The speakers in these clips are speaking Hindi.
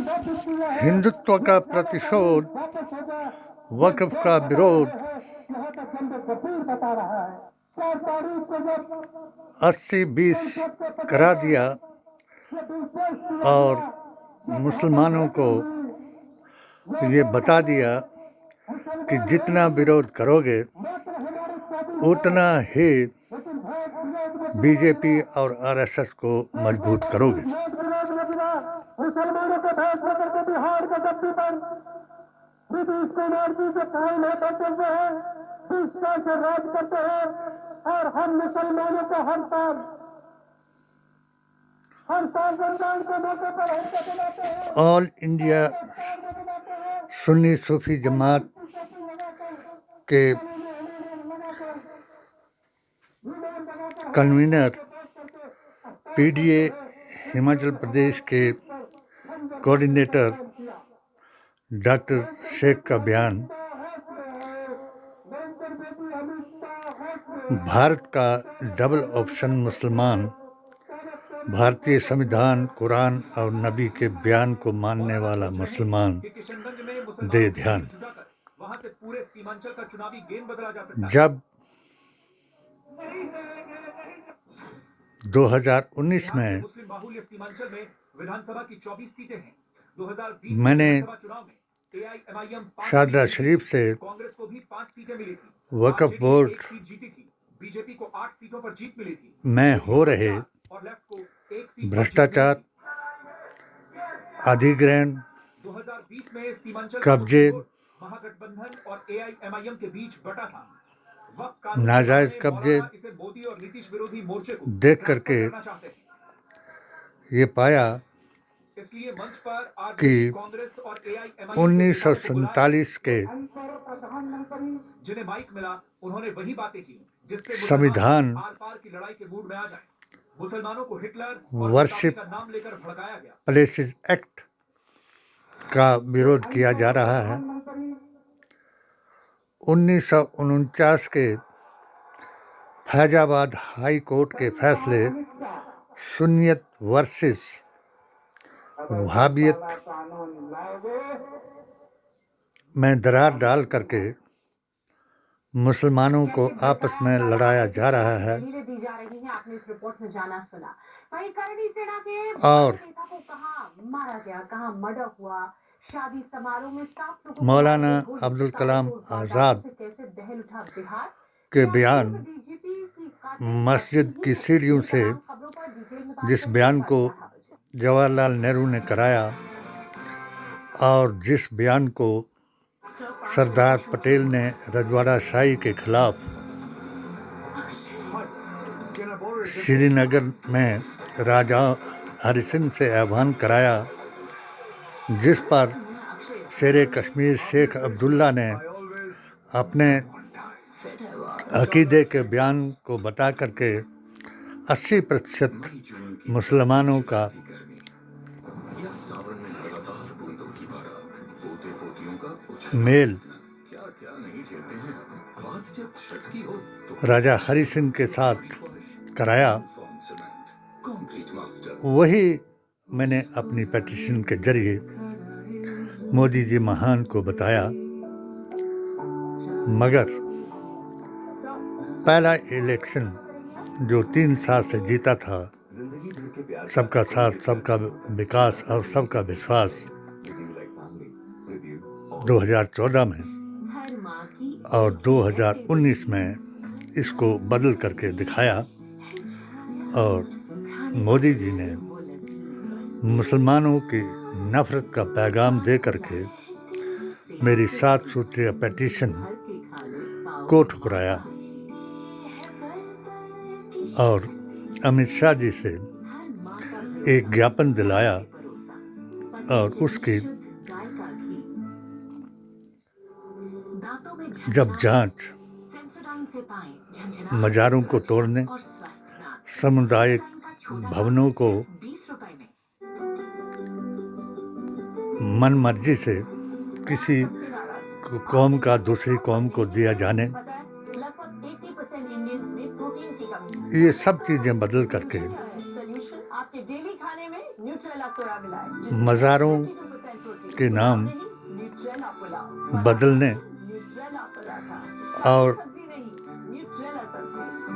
हिंदुत्व का प्रतिशोध, वक्फ का विरोध, 80-20 करा दिया और मुसलमानों को ये बता दिया कि जितना विरोध करोगे उतना ही बीजेपी और आरएसएस को मजबूत करोगे। मुसलमानों के फैसले करके बिहार के गद्दी पर नीतीश कुमार जी के कायम होते चलते हैं, 20 साल से राज करते हैं और हम मुसलमानों को हर साल रमजान के मौके पर हमको बुलाते हैं। ऑल इंडिया सुन्नी सूफी जमात के कन्वीनर पीडीए हिमाचल प्रदेश के कोऑर्डिनेटर डॉक्टर शेख का बयान भारत का डबल ऑप्शन मुसलमान भारतीय संविधान, कुरान और नबी के बयान को मानने वाला मुसलमान दे ध्यान। जब 2019 में मैंने शारदा शरीफ से वक्फ बोर्ड में हो रहे भ्रष्टाचार, अधिग्रहण, कब्जे, नाजायज कब्जे देख करके ये पाया कि 1947 के संविधान वर्शिप प्लेसेस एक्ट का विरोध किया जा रहा है। 1949 के फैजाबाद हाई कोर्ट के फैसले सुन्नियत वर्सेस वहाबियत में दरार डाल करके मुसलमानों को आपस में लड़ाया जा रहा है और मौलाना अब्दुल कलाम आज़ाद के बयान, मस्जिद की सीढ़ियों से जिस बयान को जवाहरलाल नेहरू ने कराया और जिस बयान को सरदार पटेल ने रजवाड़ा शाही के खिलाफ श्रीनगर में राजा हरि सिंह से आह्वान कराया, जिस पर शेर कश्मीर शेख अब्दुल्ला ने अपने अकीदे के बयान को बता करके 80% मुसलमानों का मेल राजा हरि सिंह के साथ कराया, वही मैंने अपनी पेटिशन के जरिए मोदी जी महान को बताया। मगर पहला इलेक्शन जो 3 साल से जीता था, सबका साथ, सबका विकास और सबका विश्वास, 2014 में और 2019 में इसको बदल करके दिखाया और मोदी जी ने मुसलमानों की नफरत का पैगाम दे करके मेरी 7 सूत्रीय पेटिशन को ठुकराया और अमित शाह जी से एक ज्ञापन दिलाया और उसकी जब जांच मज़ारों को तोड़ने, सामुदायिक भवनों को मन मर्जी से किसी कौम का दूसरी कौम को दिया जाने, ये सब चीज़ें बदल करके मज़ारों के नाम बदलने और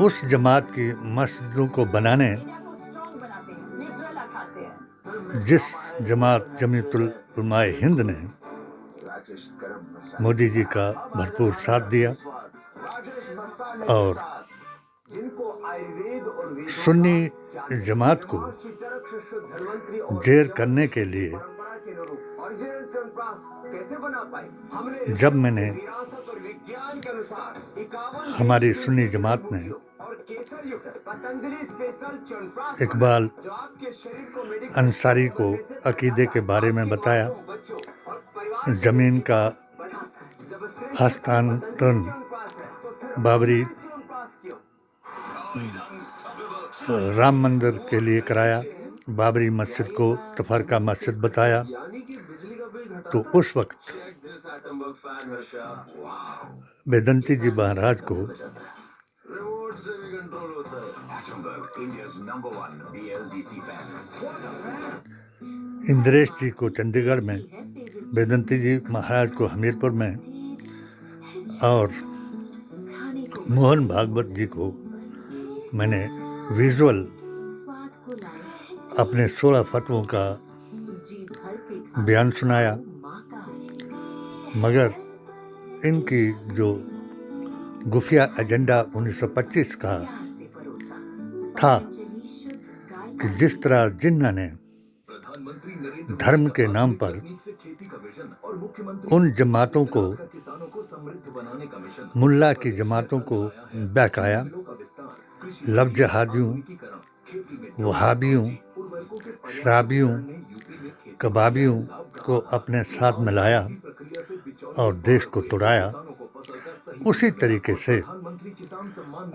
उस जमात की मस्जिदों को बनाने जिस जमात जमीयतुल उलमाए हिंद ने मोदी जी का भरपूर साथ दिया और सुन्नी जमात को जेर करने के लिए जब मैंने हमारी सुन्नी जमात ने इकबाल अंसारी को अकीदे के बारे में बताया, जमीन का हस्तांतरण बाबरी राम मंदिर के लिए कराया, बाबरी मस्जिद को तफरका मस्जिद बताया, तो उस वक्त बेदंती जी महाराज को इंद्रेश जी को चंडीगढ़ में, बेदंती जी महाराज को हमीरपुर में और मोहन भागवत जी को मैंने विजुअल अपने 16 फतवों का बयान सुनाया, मगर इनकी जो खुफिया एजेंडा 1925 का था कि जिस तरह जिन्ना ने धर्म के नाम पर उन जमातों को, मुल्ला की जमातों को बहकाया, लफ्ज़हादियों, वहाबियों, शराबियों, कबाबियों को अपने साथ मिलाया और देश को तोड़ाया, उसी तरीके से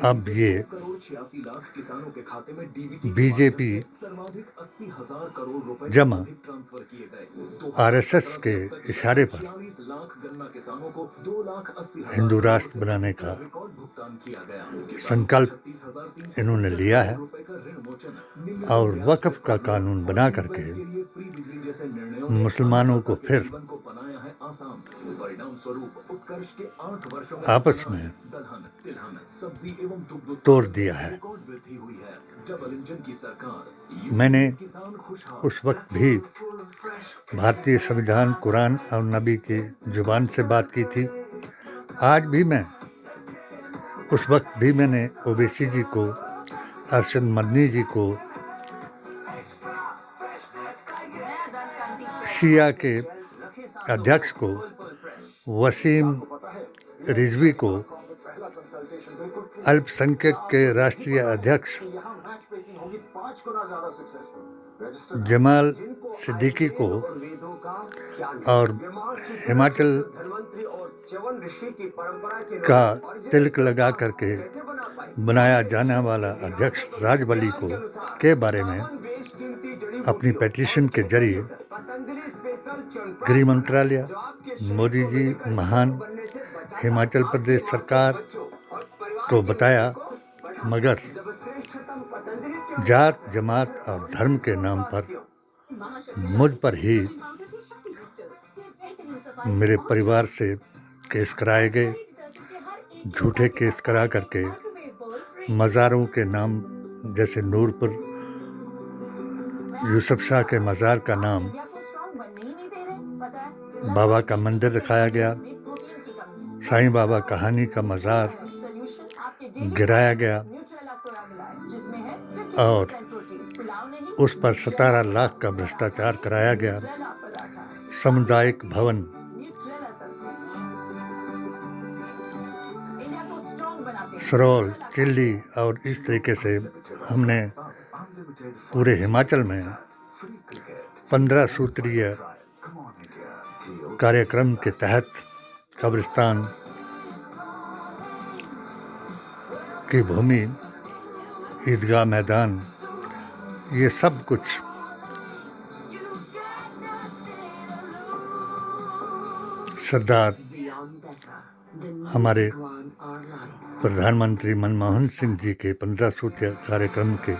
अब ये बीजेपी जमा आरएसएस के इशारे पर हिंदू राष्ट्र बनाने का संकल्प इन्होंने लिया है और वक्फ का कानून बना करके मुसलमानों को फिर आपस में तोड़ दिया है। मैंने उस वक्त भी भारतीय संविधान, कुरान और नबी की जुबान से बात की थी। आज भी मैं, उस वक्त भी मैंने ओवैसी जी को, अरशद मदनी जी को, शिया के अध्यक्ष को, वसीम रिजवी को, अल्पसंख्यक के राष्ट्रीय अध्यक्ष जमाल सिद्दीकी को और हिमाचल का तिलक लगा करके बनाया जाने वाला अध्यक्ष राजबली को के बारे में अपनी पिटीशन के जरिए गृह मंत्रालय, मोदी जी महान हिमाचल प्रदेश सरकार को बताया, मगर जात, जमात और धर्म के नाम पर मुझ पर ही मेरे परिवार से केस कराए गए। झूठे केस करा करके मज़ारों के नाम, जैसे नूरपुर यूसुफ शाह के मज़ार का नाम बाबा का मंदिर रखाया गया, साईं बाबा कहानी का मज़ार गिराया गया और उस पर 17 लाख का भ्रष्टाचार कराया गया। सामुदायिक भवन सरोल, चिल्ली और इस तरीके से हमने पूरे हिमाचल में 15 सूत्रीय कार्यक्रम के तहत कब्रिस्तान की भूमि, ईदगाह मैदान, ये सब कुछ सरदार हमारे प्रधानमंत्री मनमोहन सिंह जी के 15 सूत्रीय कार्यक्रम के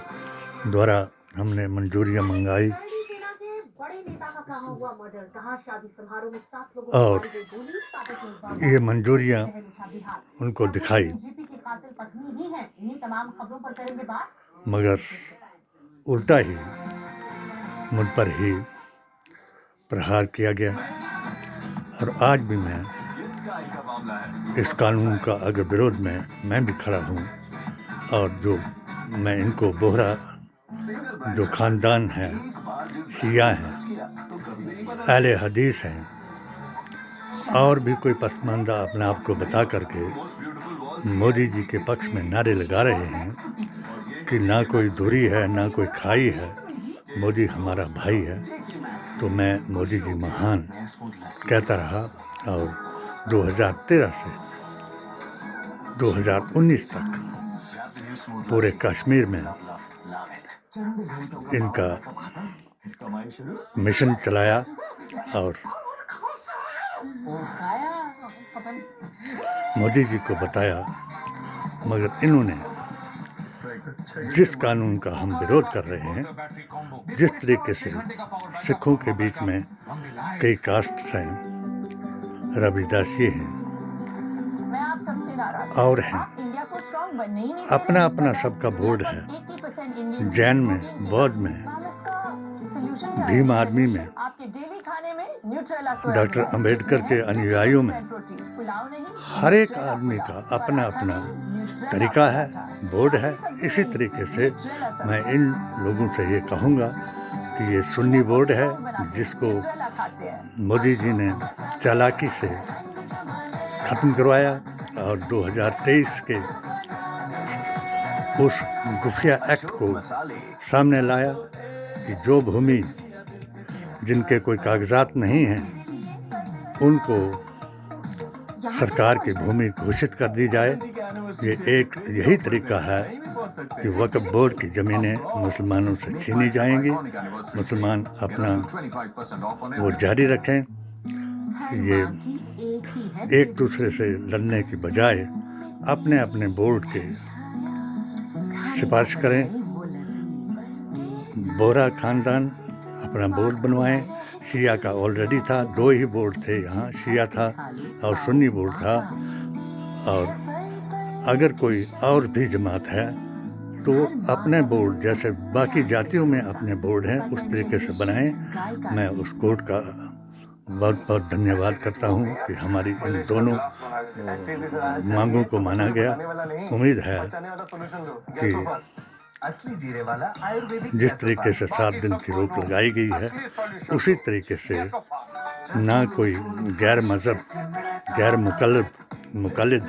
द्वारा हमने मंजूरियां मंगाई और ये मंजूरियाँ उनको दिखाई, मगर उल्टा ही मुझ पर ही प्रहार किया गया। और आज भी मैं इस कानून का अगर विरोध में मैं भी खड़ा हूँ, और जो मैं इनको बोहरा जो ख़ानदान है, शिया हैं, अहले हदीस हैं, और भी कोई पसमानदा अपने आप को बता करके मोदी जी के पक्ष में नारे लगा रहे हैं कि ना कोई दूरी है ना कोई खाई है, मोदी हमारा भाई है, तो मैं मोदी जी महान कहता रहा। और 2013 से 2019 तक पूरे कश्मीर में इनका मिशन चलाया और मोदी जी को बताया, मगर इन्होंने जिस कानून का हम विरोध कर रहे हैं, जिस तरीके से सिखों के बीच में कई कास्ट्स हैं, रविदासी हैं और हैं, अपना अपना सबका बोर्ड है, जैन में, बौद्ध में, भीम आदमी में, डॉक्टर अंबेडकर के अनुयायियों में, हर एक आदमी का अपना अपना तरीका है, बोर्ड है। इसी तरीके से मैं इन लोगों से ये कहूँगा कि ये सुन्नी बोर्ड है, जिसको मोदी जी ने चालाकी से ख़त्म करवाया और 2023 के उस खुफिया एक्ट को सामने लाया कि जो भूमि जिनके कोई कागजात नहीं हैं, उनको सरकार की भूमि घोषित कर दी जाए। ये एक यही तरीका है कि वक्फ बोर्ड की ज़मीनें मुसलमानों से छीनी जाएंगी, मुसलमान अपना वो जारी रखें। ये एक दूसरे से लड़ने की बजाय अपने अपने बोर्ड के सिफारिश करें। बोहरा ख़ानदान अपना बोर्ड बनवाएं। शिया का ऑलरेडी था, 2 ही बोर्ड थे यहाँ, शिया था और सुन्नी बोर्ड था। और अगर कोई और भी जमात है तो अपने बोर्ड जैसे बाकी जातियों में अपने बोर्ड हैं, उस तरीके से बनाएं। मैं उस कोर्ट का बहुत बहुत धन्यवाद करता हूँ कि हमारी इन दोनों मांगों को माना गया। उम्मीद है कि जिस तरीके से 7 दिन की रोक लगाई गई है, उसी तरीके से ना कोई गैर मज़हब, गैर मुक़ल्लिद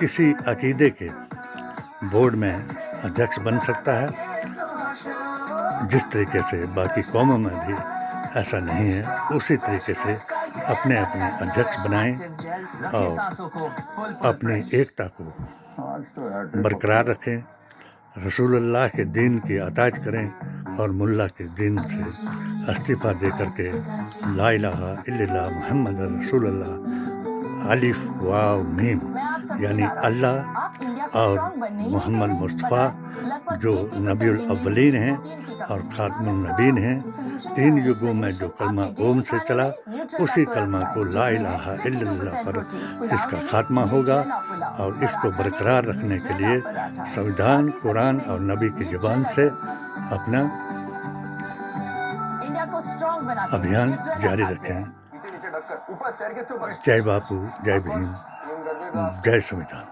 किसी अक़ीदे के बोर्ड में अध्यक्ष बन सकता है। जिस तरीके से बाकी कौमों में भी ऐसा नहीं है, उसी तरीके से अपने अपने अध्यक्ष बनाएं और अपनी एकता को बरकरार रखें, रसूलुल्लाह के दीन की अताअत करें और मुल्ला के दीन से इस्तीफ़ा दे करके ला इलाहा इल्लल्लाह मुहम्मद रसूलुल्लाह अलिफ वाव मीम यानी अल्लाह और मोहम्मद मुस्तफ़ा जो नबीउल अव्वलीन हैं और ख़ातमुन नबीन हैं, 3 युगों में जो कलमा ओम से चला, उसी कलमा को ला इलाहा इल्लल्लाह पर इसका खात्मा होगा। और इसको बरकरार रखने के लिए संविधान, कुरान और नबी की ज़ुबान से अपना अभियान जारी रखें। जय बापू, जय भीम, जय संविधान।